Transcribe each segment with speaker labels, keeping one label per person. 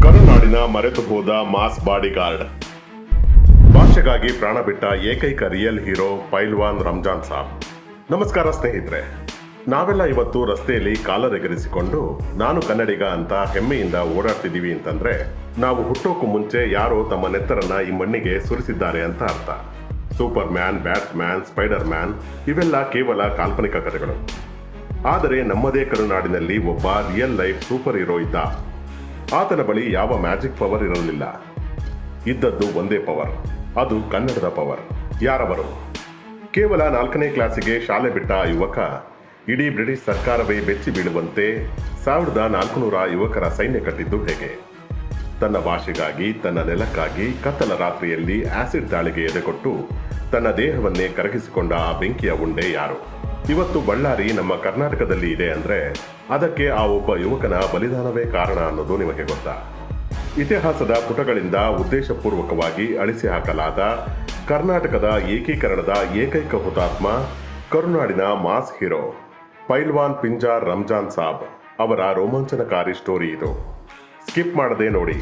Speaker 1: ಕರುನಾಡಿನ ಮರೆತು ಹೋದ mass bodyguard. ಭಾಷೆಗಾಗಿ ಪ್ರಾಣ ಬಿಟ್ಟ ಏಕೈಕ ರಿಯಲ್ ಹೀರೋ ಪೈಲ್ವಾನ್ ರಂಜಾನ್ ಸಾಬ್. ನಮಸ್ಕಾರ ಸ್ನೇಹಿತರೆ, ನಾವೆಲ್ಲ ಇವತ್ತು ರಸ್ತೆಯಲ್ಲಿ ಕಾಲರೆಗರಿಸಿಕೊಂಡು ನಾನು ಕನ್ನಡಿಗ ಅಂತ ಹೆಮ್ಮೆಯಿಂದ ಓಡಾಡ್ತಿದ್ದೀವಿ ಅಂತಂದ್ರೆ ನಾವು ಹುಟ್ಟೋಕು ಮುಂಚೆ ಯಾರೋ ತಮ್ಮ ನೆತ್ತರನ್ನ ಈ ಮಣ್ಣಿಗೆ ಸುರಿಸಿದ್ದಾರೆ ಅಂತ ಅರ್ಥ. Super man, bat man, spider man ಇವೆಲ್ಲ ಕೇವಲ ಕಾಲ್ಪನಿಕ ಕಥೆಗಳು. ಆದರೆ ನಮ್ಮದೇ ಕರುನಾಡಿನಲ್ಲಿ ಒಬ್ಬ ರಿಯಲ್ ಲೈಫ್ ಸೂಪರ್ ಹೀರೋ ಇದ್ದ. ಆತನ ಬಳಿ ಯಾವ ಮ್ಯಾಜಿಕ್ ಪವರ್ ಇರಲಿಲ್ಲ. ಇದ್ದದ್ದು ಒಂದೇ ಪವರ್, ಅದು ಕನ್ನಡದ ಪವರ್. ಯಾರವರು? ಕೇವಲ 4ನೇ ಕ್ಲಾಸಿಗೆ ಶಾಲೆ ಬಿಟ್ಟ ಆ ಯುವಕ ಇಡೀ ಬ್ರಿಟಿಷ್ ಸರ್ಕಾರವೇ ಬೆಚ್ಚಿ ಬೀಳುವಂತೆ 1400 ಯುವಕರ ಸೈನ್ಯ ಕಟ್ಟಿದ್ದು ಹೇಗೆ? ತನ್ನ ಭಾಷೆಗಾಗಿ, ತನ್ನ ನೆಲಕ್ಕಾಗಿ ಕತ್ತಲ ರಾತ್ರಿಯಲ್ಲಿ ಆಸಿಡ್ ದಾಳಿಗೆ ಎದೆಕೊಟ್ಟು ತನ್ನ ದೇಹವನ್ನೇ ಕರಗಿಸಿಕೊಂಡ ಆ ಬೆಂಕಿಯ ಉಂಡೆ ಯಾರು? ಇವತ್ತು ಬಳ್ಳಾರಿ ನಮ್ಮ ಕರ್ನಾಟಕದಲ್ಲಿ ಇದೆ ಅಂದ್ರೆ ಅದಕ್ಕೆ ಆ ಒಬ್ಬ ಯುವಕನ ಬಲಿದಾನವೇ ಕಾರಣ ಅನ್ನೋದು ನಿಮಗೆ ಗೊತ್ತಾ? ಇತಿಹಾಸದ ಪುಟಗಳಿಂದ ಉದ್ದೇಶಪೂರ್ವಕವಾಗಿ ಅಳಿಸಿ ಹಾಕಲಾದ ಕರ್ನಾಟಕದ ಏಕೀಕರಣದ ಏಕೈಕ ಹುತಾತ್ಮ, ಕರುನಾಡಿನ ಮಾಸ್ ಹೀರೋ ಪೈಲ್ವಾನ್ ಪಿಂಜಾರ್ ರಂಜಾನ್ ಸಾಬ್ ಅವರ ರೋಮಾಂಚನಕಾರಿ ಸ್ಟೋರಿ ಇದು. ಸ್ಕಿಪ್ ಮಾಡದೆ ನೋಡಿ.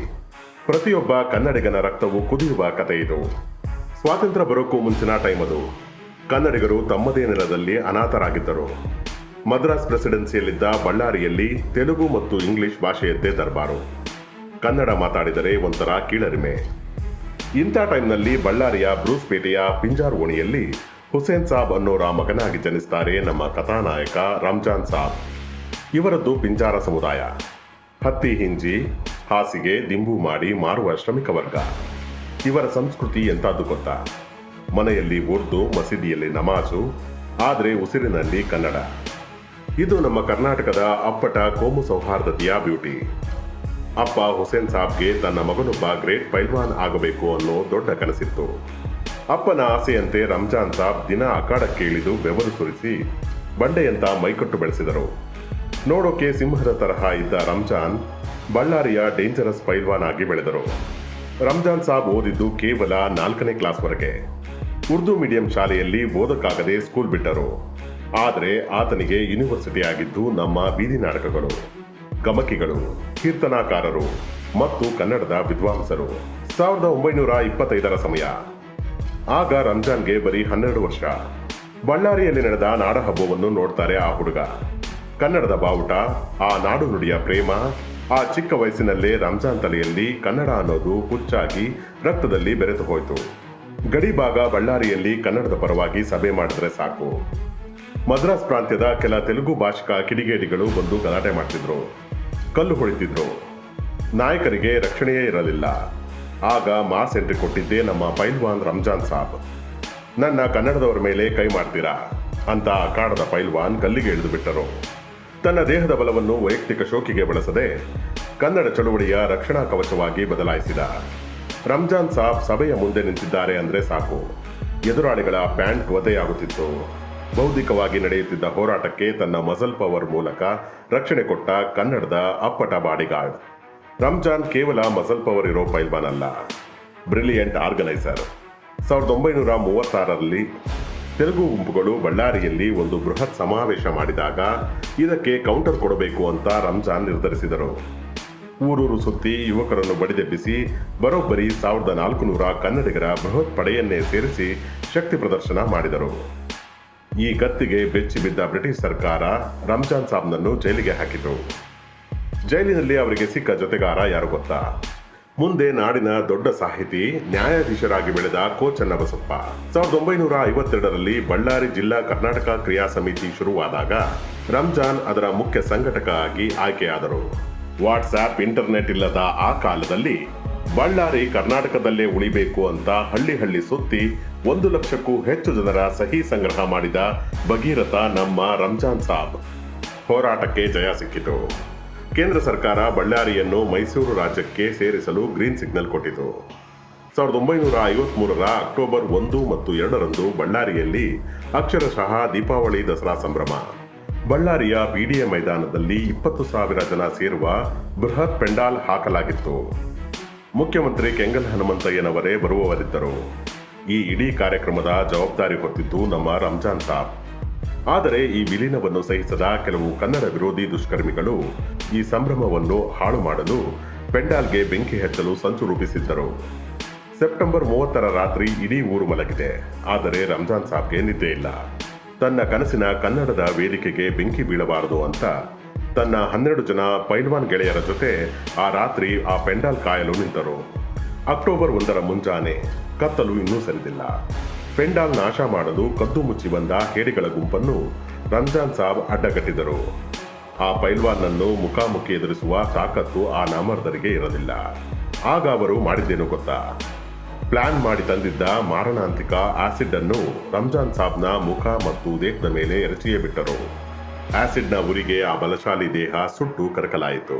Speaker 1: ಪ್ರತಿಯೊಬ್ಬ ಕನ್ನಡಿಗನ ರಕ್ತವು ಕುದಿಯುವ ಕಥೆ ಇದು. ಸ್ವಾತಂತ್ರ್ಯ ಬರೋಕ್ಕೂ ಮುಂಚಿನ ಟೈಮ್ ಅದು. ಕನ್ನಡಿಗರು ತಮ್ಮದೇ ನೆಲದಲ್ಲಿ ಅನಾಥರಾಗಿದ್ದರು. ಮದ್ರಾಸ್ ಪ್ರೆಸಿಡೆನ್ಸಿಯಲ್ಲಿದ್ದ ಬಳ್ಳಾರಿಯಲ್ಲಿ ತೆಲುಗು ಮತ್ತು ಇಂಗ್ಲಿಷ್ ಭಾಷೆಯದ್ದೇ ದರ್ಬಾರು. ಕನ್ನಡ ಮಾತಾಡಿದರೆ ಒಂಥರ ಕೀಳರಿಮೆ. ಇಂಥ ಟೈಮ್ನಲ್ಲಿ ಬಳ್ಳಾರಿಯ ಬ್ರೂಸ್ಪೇಟೆಯ ಪಿಂಜಾರ್ ಓಣಿಯಲ್ಲಿ ಹುಸೇನ್ ಸಾಬ್ ಅನ್ನೋರ ಮಗನಾಗಿ ಜನಿಸ್ತಾರೆ ನಮ್ಮ ಕಥಾನಾಯಕ ರಂಜಾನ್ ಸಾಬ್. ಇವರದ್ದು ಪಿಂಜಾರ ಸಮುದಾಯ. ಹತ್ತಿ ಹಿಂಜಿ, ಹಾಸಿಗೆ, ದಿಂಬು ಮಾಡಿ ಮಾರುವ ಶ್ರಮಿಕ ವರ್ಗ. ಇವರ ಸಂಸ್ಕೃತಿ ಎಂಥದ್ದು ಗೊತ್ತಾ? ಮನೆಯಲ್ಲಿ ಉರ್ದು, ಮಸೀದಿಯಲ್ಲಿ ನಮಾಜು, ಆದರೆ ಉಸಿರಿನಲ್ಲಿ ಕನ್ನಡ. ಇದು ನಮ್ಮ ಕರ್ನಾಟಕದ ಅಪ್ಪಟ ಕೋಮು ಸೌಹಾರ್ದತೆಯ ಬ್ಯೂಟಿ. ಅಪ್ಪ ಹುಸೇನ್ ಸಾಬ್ಗೆ ತನ್ನ ಮಗನೊಬ್ಬ ಗ್ರೇಟ್ ಪೈಲ್ವಾನ್ ಆಗಬೇಕು ಅನ್ನೋ ದೊಡ್ಡ ಕನಸಿತ್ತು. ಅಪ್ಪನ ಆಸೆಯಂತೆ ರಂಜಾನ್ ಸಾಬ್ ದಿನ ಅಖಾಡಕ್ಕೆ ಇಳಿದು ಬೆವರು ಸುರಿಸಿ ಬಂಡೆಯಂತ ಮೈಕಟ್ಟು ಬೆಳೆಸಿದರು. ನೋಡೋಕೆ ಸಿಂಹದ ತರಹ ಇದ್ದ ರಂಜಾನ್ ಬಳ್ಳಾರಿಯ ಡೇಂಜರಸ್ ಪೈಲ್ವಾನ್ ಆಗಿ ಬೆಳೆದರು. ರಂಜಾನ್ ಸಾಬ್ ಓದಿದ್ದು ಕೇವಲ 4ನೇ ಕ್ಲಾಸ್ವರೆಗೆ. ಉರ್ದು ಮೀಡಿಯಂ ಶಾಲೆಯಲ್ಲಿ ಓದಕ್ಕಾಗದೆ ಸ್ಕೂಲ್ ಬಿಟ್ಟರು. ಆದರೆ ಆತನಿಗೆ ಯೂನಿವರ್ಸಿಟಿ ಆಗಿದ್ದು ನಮ್ಮ ಬೀದಿ ನಾಟಕಗಳು, ಗಮಕಿಗಳು, ಕೀರ್ತನಾಕಾರರು ಮತ್ತು ಕನ್ನಡದ ವಿದ್ವಾಂಸರು. 1925ರ ಸಮಯ. ಆಗ ರಂಜಾನ್ಗೆ ಬರೀ 12 ವರ್ಷ. ಬಳ್ಳಾರಿಯಲ್ಲಿ ನಡೆದ ನಾಡಹಬ್ಬವನ್ನು ನೋಡ್ತಾರೆ ಆ ಹುಡುಗ. ಕನ್ನಡದ ಬಾವುಟ, ಆ ನಾಡು ನುಡಿಯ ಪ್ರೇಮ, ಆ ಚಿಕ್ಕ ವಯಸ್ಸಿನಲ್ಲೇ ರಂಜಾನ್ ತಲೆಯಲ್ಲಿ ಕನ್ನಡ ಅನ್ನೋದು ಹುಚ್ಚಾಗಿ ರಕ್ತದಲ್ಲಿ ಬೆರೆತು ಹೋಯಿತು. ಗಡಿ ಭಾಗ ಬಳ್ಳಾರಿಯಲ್ಲಿ ಕನ್ನಡದ ಪರವಾಗಿ ಸಭೆ ಮಾಡಿದ್ರೆ ಸಾಕು, ಮದ್ರಾಸ್ ಪ್ರಾಂತ್ಯದ ಕೆಲ ತೆಲುಗು ಭಾಷಿಕ ಕಿಡಿಗೇಡಿಗಳು ಬಂದು ಗಲಾಟೆ ಮಾಡ್ತಿದ್ರು, ಕಲ್ಲು ಹೊಡಿತಿದ್ರು. ನಾಯಕರಿಗೆ ರಕ್ಷಣೆಯೇ ಇರಲಿಲ್ಲ. ಆಗ ಮಾಸ್ ಎಂಟ್ರಿ ಕೊಟ್ಟಿದ್ದೇ ನಮ್ಮ ಪೈಲ್ವಾನ್ ರಂಜಾನ್ ಸಾಬ್. ನನ್ನ ಕನ್ನಡದವರ ಮೇಲೆ ಕೈ ಮಾಡ್ತೀರಾ ಅಂತ ಅಖಾಡದ ಪೈಲ್ವಾನ್ ಗಲ್ಲಿಗೆ ಇಳಿದು ಬಿಟ್ಟರು. ತನ್ನ ದೇಹದ ಬಲವನ್ನು ವೈಯಕ್ತಿಕ ಶೋಕಿಗೆ ಬಳಸದೆ ಕನ್ನಡ ಚಳುವಳಿಯ ರಕ್ಷಣಾ ಕವಚವಾಗಿ ಬದಲಾಯಿಸಿದ. ರಂಜಾನ್ ಸಾಬ್ ಸಭೆಯ ಮುಂದೆ ನಿಂತಿದ್ದಾರೆ ಅಂದ್ರೆ ಸಾಕು, ಎದುರಾಳಿಗಳ ಪ್ಯಾಂಟ್ ಒದೆಯಾಗುತ್ತಿತ್ತು. ಬೌದ್ಧಿಕವಾಗಿ ನಡೆಯುತ್ತಿದ್ದ ಹೋರಾಟಕ್ಕೆ ತನ್ನ ಮಸಲ್ ಪವರ್ ಮೂಲಕ ರಕ್ಷಣೆ ಕೊಟ್ಟ ಕನ್ನಡದ ಅಪ್ಪಟ ಬಾಡಿಗಾರ್ಡ್. ರಂಜಾನ್ ಕೇವಲ ಮಸಲ್ ಪವರ್ ಇರೋ ಪೈಲ್ವಾನ್ ಅಲ್ಲ, ಬ್ರಿಲಿಯಂಟ್ ಆರ್ಗನೈಸರ್. 1936ರಲ್ಲಿ ತೆಲುಗು ಗುಂಪುಗಳು ಬಳ್ಳಾರಿಯಲ್ಲಿ ಒಂದು ಬೃಹತ್ ಸಮಾವೇಶ ಮಾಡಿದಾಗ ಇದಕ್ಕೆ ಕೌಂಟರ್ ಕೊಡಬೇಕು ಅಂತ ರಂಜಾನ್ ನಿರ್ಧರಿಸಿದರು. ಊರೂರು ಸುತ್ತಿ ಯುವಕರನ್ನು ಬಡಿದೆಬ್ಬಿಸಿ ಬರೋಬ್ಬರಿ 1400 ಕನ್ನಡಿಗರ ಬೃಹತ್ ಪಡೆಯನ್ನೇ ಸೇರಿಸಿ ಶಕ್ತಿ ಪ್ರದರ್ಶನ ಮಾಡಿದರು. ಈ ಕತ್ತಿಗೆ ಬೆಚ್ಚಿ ಬಿದ್ದ ಬ್ರಿಟಿಷ್ ಸರ್ಕಾರ ರಂಜಾನ್ ಸಾಬ್ನನ್ನು ಜೈಲಿಗೆ ಹಾಕಿತು. ಜೈಲಿನಲ್ಲಿ ಅವರಿಗೆ ಸಿಕ್ಕ ಜೊತೆಗಾರ ಯಾರು ಗೊತ್ತಾ? ಮುಂದೆ ನಾಡಿನ ದೊಡ್ಡ ಸಾಹಿತಿ, ನ್ಯಾಯಾಧೀಶರಾಗಿ ಬೆಳೆದ ಕೋ ಚನ್ನಬಸಪ್ಪ. 1952ರಲ್ಲಿ ಬಳ್ಳಾರಿ ಜಿಲ್ಲಾ ಕರ್ನಾಟಕ ಕ್ರಿಯಾ ಸಮಿತಿ ಶುರುವಾದಾಗ ರಂಜಾನ್ ಅದರ ಮುಖ್ಯ ಸಂಘಟಕ ಆಗಿ ಆಯ್ಕೆಯಾದರು. ವಾಟ್ಸ್ಆ್ಯಪ್, ಇಂಟರ್ನೆಟ್ ಇಲ್ಲದ ಆ ಕಾಲದಲ್ಲಿ ಬಳ್ಳಾರಿ ಕರ್ನಾಟಕದಲ್ಲೇ ಉಳಿಬೇಕು ಅಂತ ಹಳ್ಳಿ ಸುತ್ತಿ 1 ಲಕ್ಷಕ್ಕೂ ಹೆಚ್ಚು ಜನರ ಸಹಿ ಸಂಗ್ರಹ ಮಾಡಿದ ಭಗೀರಥ ನಮ್ಮ ರಂಜಾನ್ ಸಾಬ್. ಹೋರಾಟಕ್ಕೆ ಜಯ ಸಿಕ್ಕಿತು. ಕೇಂದ್ರ ಸರ್ಕಾರ ಬಳ್ಳಾರಿಯನ್ನು ಮೈಸೂರು ರಾಜ್ಯಕ್ಕೆ ಸೇರಿಸಲು ಗ್ರೀನ್ ಸಿಗ್ನಲ್ ಕೊಟ್ಟಿತು. 1953ರ ಅಕ್ಟೋಬರ್ 1 ಮತ್ತು 2ರಂದು ಬಳ್ಳಾರಿಯಲ್ಲಿ ಅಕ್ಷರಶಃ ದೀಪಾವಳಿ ದಸರಾ ಸಂಭ್ರಮ. ಬಳ್ಳಾರಿಯ ಬಿಡಿಎ ಮೈದಾನದಲ್ಲಿ 20,000 ಜನ ಸೇರುವ ಬೃಹತ್ ಪೆಂಡಾಲ್ ಹಾಕಲಾಗಿತ್ತು. ಮುಖ್ಯಮಂತ್ರಿ ಕೆಂಗಲ್ ಹನುಮಂತಯ್ಯನವರೇ ಬರುವವರಿದ್ದರು. ಈ ಇಡೀ ಕಾರ್ಯಕ್ರಮದ ಜವಾಬ್ದಾರಿ ಹೊತ್ತಿದ್ದು ನಮ್ಮ ರಂಜಾನ್ ಸಾಬ್. ಆದರೆ ಈ ವಿಲೀನವನ್ನು ಸಹಿಸದ ಕೆಲವು ಕನ್ನಡ ವಿರೋಧಿ ದುಷ್ಕರ್ಮಿಗಳು ಈ ಸಂಭ್ರಮವನ್ನು ಹಾಳು ಮಾಡಲು ಪೆಂಡಾಲ್ಗೆ ಬೆಂಕಿ ಹಚ್ಚಲು ಸಂಚು ರೂಪಿಸಿದ್ದರು. ಸೆಪ್ಟೆಂಬರ್ 30ರ ರಾತ್ರಿ ಇಡೀ ಊರು ಮಲಗಿದೆ. ಆದರೆ ರಂಜಾನ್ ಸಾಬ್ಗೆ ನಿದ್ದೆ ಇಲ್ಲ. ತನ್ನ ಕನಸಿನ ಕನ್ನಡದ ವೇದಿಕೆಗೆ ಬೆಂಕಿ ಬೀಳಬಾರದು ಅಂತ ತನ್ನ 12 ಜನ ಪೈಲ್ವಾನ್ ಗೆಳೆಯರ ಜೊತೆ ಆ ರಾತ್ರಿ ಆ ಪೆಂಡಾಲ್ ಕಾಯಲು ನಿಂತರು. ಅಕ್ಟೋಬರ್ 1ರ ಮುಂಜಾನೆ. ಕತ್ತಲು ಇನ್ನೂ ಸರಿದಿಲ್ಲ. ಪೆಂಡಾಲ್ ನಾಶ ಮಾಡಲು ಕದ್ದು ಮುಚ್ಚಿ ಬಂದ ಹೇಡಿಗಳ ಗುಂಪನ್ನು ರಂಜಾನ್ ಸಾಬ್ ಅಡ್ಡಗಟ್ಟಿದರು. ಆ ಪೈಲ್ವಾನ್ನನ್ನು ಮುಖಾಮುಖಿ ಎದುರಿಸುವ ತಾಕತ್ತು ಆ ನಾಮರ್ದರಿಗೆ ಇರಲಿಲ್ಲ. ಆಗ ಅವರು ಮಾಡಿದ್ದೇನು ಗೊತ್ತಾ? ಪ್ಲಾನ್ ಮಾಡಿ ತಂದಿದ್ದ ಮಾರಣಾಂತಿಕ ಆಸಿಡ್ ಅನ್ನು ರಂಜಾನ್ ಸಾಬ್ನ ಮುಖ ಮತ್ತು ದೇಹದ ಮೇಲೆ ಎರಚಿಯೇ ಬಿಟ್ಟರು. ಆಸಿಡ್ನ ಉರಿಗೆ ಆ ಬಲಶಾಲಿ ದೇಹ ಸುಟ್ಟು ಕರಕಲಾಯಿತು.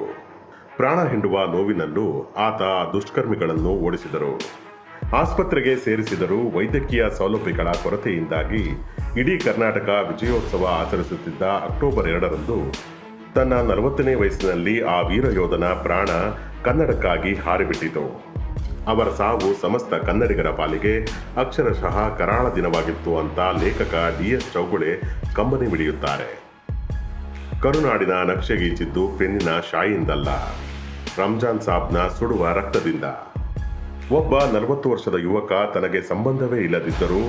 Speaker 1: ಪ್ರಾಣ ಹಿಂಡುವ ನೋವಿನಲ್ಲೂ ಆತ ಆ ದುಷ್ಕರ್ಮಿಗಳನ್ನು ಓಡಿಸಿದರು. ಆಸ್ಪತ್ರೆಗೆ ಸೇರಿಸಿದರೂ ವೈದ್ಯಕೀಯ ಸೌಲಭ್ಯಗಳ ಕೊರತೆಯಿಂದಾಗಿ ಇಡೀ ಕರ್ನಾಟಕ ವಿಜಯೋತ್ಸವ ಆಚರಿಸುತ್ತಿದ್ದ ಅಕ್ಟೋಬರ್ 2ರಂದು ತನ್ನ 40ನೇ ವಯಸ್ಸಿನಲ್ಲಿ ಆ ವೀರ ಯೋಧನ ಪ್ರಾಣ ಕನ್ನಡಕ್ಕಾಗಿ ಹಾರಿಬಿಟ್ಟಿತು. ಅವರ ಸಾವು ಸಮಸ್ತ ಕನ್ನಡಿಗರ ಪಾಲಿಗೆ ಅಕ್ಷರಶಃ ಕರಾಳ ದಿನವಾಗಿತ್ತು ಅಂತ ಲೇಖಕ DS ಚೌಗುಳೆ ಕಂಬನಿ ಮಿಡಿಯುತ್ತಾರೆ. ಕರುನಾಡಿನ ನಕ್ಷೆಗೀಚಿದ್ದು ಪೆನ್ನಿನ ಶಾಯಿಯಿಂದಲ್ಲ, ರಂಜಾನ್ ಸಾಬ್ನ ಸುಡುವ ರಕ್ತದಿಂದ. ಒಬ್ಬ 40 ವರ್ಷದ ಯುವಕ ತನಗೆ ಸಂಬಂಧವೇ ಇಲ್ಲದಿದ್ದರೂ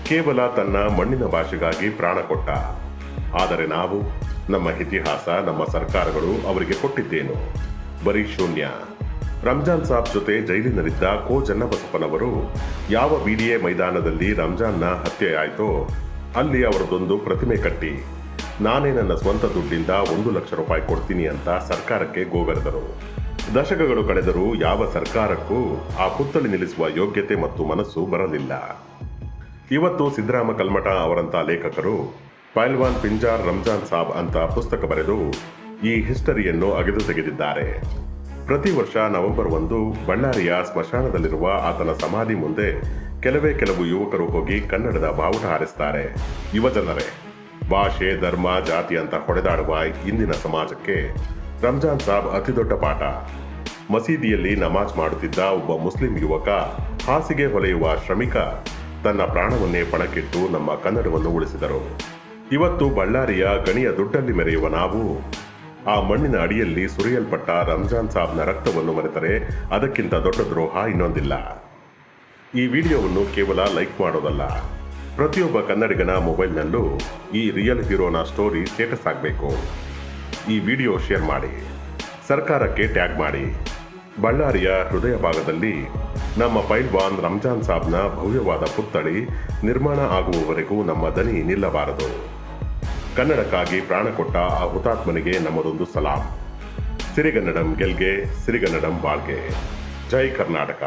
Speaker 1: ಕೇವಲ ತನ್ನ ಮಣ್ಣಿನ ಭಾಷೆಗಾಗಿ ಪ್ರಾಣ ಕೊಟ್ಟ. ಆದರೆ ನಾವು, ನಮ್ಮ ಇತಿಹಾಸ, ನಮ್ಮ ಸರ್ಕಾರಗಳು ಅವರಿಗೆ ಕೊಟ್ಟಿದ್ದೇನು? ಬರೀ ಶೂನ್ಯ. ರಂಜಾನ್ ಸಾಬ್ ಜೊತೆ ಜೈಲಿನಲ್ಲಿದ್ದ ಕೋ ಚನ್ನಬಸಪ್ಪನವರು ಯಾವ BDA ಮೈದಾನದಲ್ಲಿ ರಂಜಾನ್ನ ಹತ್ಯೆ ಆಯಿತೋ ಅಲ್ಲಿ ಅವರದೊಂದು ಪ್ರತಿಮೆ ಕಟ್ಟಿ, ನಾನೇ ನನ್ನ ಸ್ವಂತ ದುಡ್ಡಿಂದ 1 ಲಕ್ಷ ರೂಪಾಯಿ ಕೊಡ್ತೀನಿ ಅಂತ ಸರ್ಕಾರಕ್ಕೆ ಗೋಗರೆದರು. ದಶಕಗಳು ಕಳೆದರೂ ಯಾವ ಸರ್ಕಾರಕ್ಕೂ ಆ ಪುತ್ಥಳಿ ನಿಲ್ಲಿಸುವ ಯೋಗ್ಯತೆ ಮತ್ತು ಮನಸ್ಸು ಬರಲಿಲ್ಲ. ಇವತ್ತು ಸಿದ್ದರಾಮ ಕಲ್ಮಠ ಅವರಂಥ ಲೇಖಕರು ಪೈಲ್ವಾನ್ ಪಿಂಜಾರ್ ರಂಜಾನ್ ಸಾಬ್ ಅಂತ ಪುಸ್ತಕ ಬರೆದು ಈ ಹಿಸ್ಟರಿಯನ್ನು ಅಗೆದು ತೆಗೆದಿದ್ದಾರೆ. ಪ್ರತಿ ವರ್ಷ ನವೆಂಬರ್ 1 ಬಳ್ಳಾರಿಯ ಸ್ಮಶಾನದಲ್ಲಿರುವ ಆತನ ಸಮಾಧಿ ಮುಂದೆ ಕೆಲವು ಯುವಕರು ಹೋಗಿ ಕನ್ನಡದ ಬಾವುಟ ಹಾರಿಸ್ತಾರೆ. ಯುವಜನರೇ, ಭಾಷೆ, ಧರ್ಮ, ಜಾತಿ ಅಂತ ಹೊಡೆದಾಡುವ ಇಂದಿನ ಸಮಾಜಕ್ಕೆ ರಂಜಾನ್ ಸಾಬ್ ಅತಿದೊಡ್ಡ ಪಾಠ. ಮಸೀದಿಯಲ್ಲಿ ನಮಾಜ್ ಮಾಡುತ್ತಿದ್ದ ಒಬ್ಬ ಮುಸ್ಲಿಂ ಯುವಕ, ಹಾಸಿಗೆ ಹೊಲೆಯುವ ಶ್ರಮಿಕ ತನ್ನ ಪ್ರಾಣವನ್ನೇ ಪಣಕ್ಕಿಟ್ಟು ನಮ್ಮ ಕನ್ನಡವನ್ನು ಉಳಿಸಿದರು. ಇವತ್ತು ಬಳ್ಳಾರಿಯ ಗಣಿಯ ದುಡ್ಡಲ್ಲಿ ಮೆರೆಯುವ ನಾವು ಆ ಮಣ್ಣಿನ ಅಡಿಯಲ್ಲಿ ಸುರಿಯಲ್ಪಟ್ಟ ರಂಜಾನ್ ಸಾಬ್ನ ರಕ್ತವನ್ನು ಮರೆತರೆ ಅದಕ್ಕಿಂತ ದೊಡ್ಡ ದ್ರೋಹ ಇನ್ನೊಂದಿಲ್ಲ. ಈ ವಿಡಿಯೋವನ್ನು ಕೇವಲ ಲೈಕ್ ಮಾಡೋದಲ್ಲ, ಪ್ರತಿಯೊಬ್ಬ ಕನ್ನಡಿಗನ ಮೊಬೈಲ್ನಲ್ಲೂ ಈ ರಿಯಲ್ ಹೀರೋನ ಸ್ಟೋರಿ ಸ್ಟೇಟಸ್ ಆಗಬೇಕು. ಈ ವಿಡಿಯೋ ಶೇರ್ ಮಾಡಿ, ಸರ್ಕಾರಕ್ಕೆ ಟ್ಯಾಗ್ ಮಾಡಿ. ಬಳ್ಳಾರಿಯ ಹೃದಯ ಭಾಗದಲ್ಲಿ ನಮ್ಮ ಪೈಲ್ವಾನ್ ರಂಜಾನ್ ಸಾಬ್ನ ಭವ್ಯವಾದ ಪುತ್ಥಳಿ ನಿರ್ಮಾಣ ಆಗುವವರೆಗೂ ನಮ್ಮ ದನಿ ನಿಲ್ಲಬಾರದು. ಕನ್ನಡಕ್ಕಾಗಿ ಪ್ರಾಣ ಕೊಟ್ಟ ಆ ಹುತಾತ್ಮನಿಗೆ ನಮ್ಮದೊಂದು ಸಲಾಂ. ಸಿರಿಗನ್ನಡಂ ಗೆಲ್ಗೆ, ಸಿರಿಗನ್ನಡಂ ಬಾಳ್ಗೆ. ಜೈ ಕರ್ನಾಟಕ.